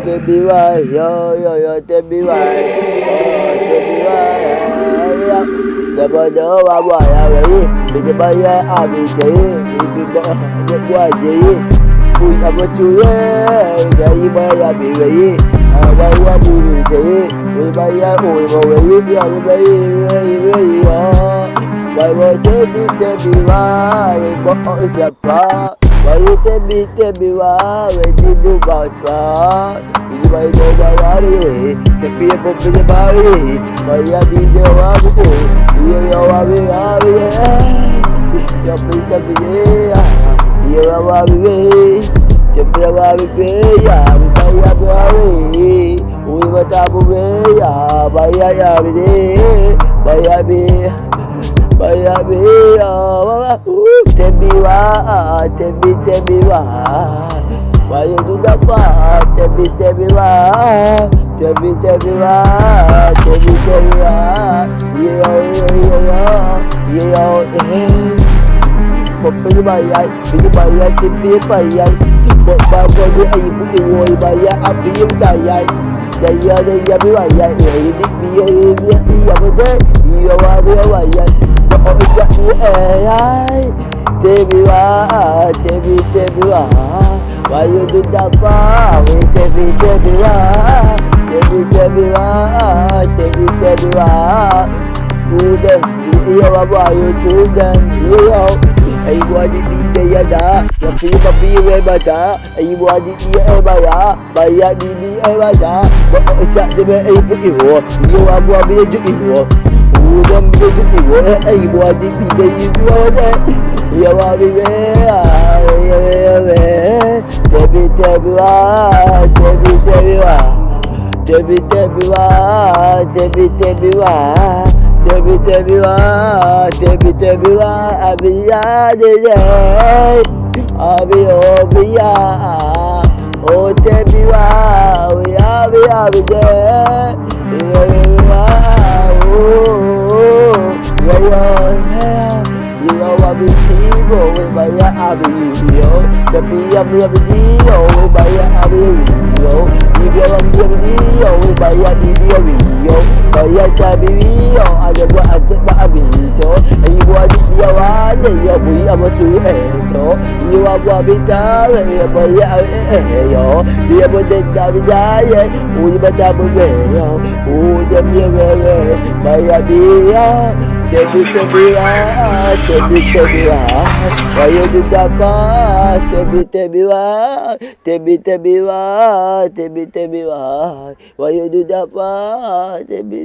Tell me why, yo, tell me why, tell me why. The boy, the boy, I be saying, we be boy, we have a two years, the boy, I be way, I be saying, we buy a why would tell me why, we bought a part. Why you tell me why when you do about what? You might know about it, the people for the body. Why you be the one to do? You are your Peter be you are the Bella Bea, we buy a boy. We were tabu by a day, by a bee. Tell me why, why you do that part? Tell me why, tell me why, Popeye bayai, bini bayai, tipi bayai, bapa bodi ibu ibu bayai, api bayai, daya bi bayai, ini biya bode, iya wabi bayai, oh jadi ayai, tebi wah, why you do that for? Tebi wah, udem, iya wabah you udem, iya. Ay buat di dia dah, tapi papi baca. Ay buat di dia bayar bibi baca. Bapak cak dia ibu iwo, dia buat dia ju iwo. Udam dia ju iwo, ay buat di dia ju ada. Ya wabi Tell me why, I be oh, tell me why, we are there. You know I be people with my video. To be a video with my video. If you're a video with my video. Kaya tabi yo, ada buat ada video. Ibu adik dia ada, ya bui apa tu itu. Ibu abu abita, ya bayar yo. Dia boleh tabi jaya, ui baca berbeza. Dia dia bayar dia. Tebi why you do that for? Tebi why you do that for? Tebi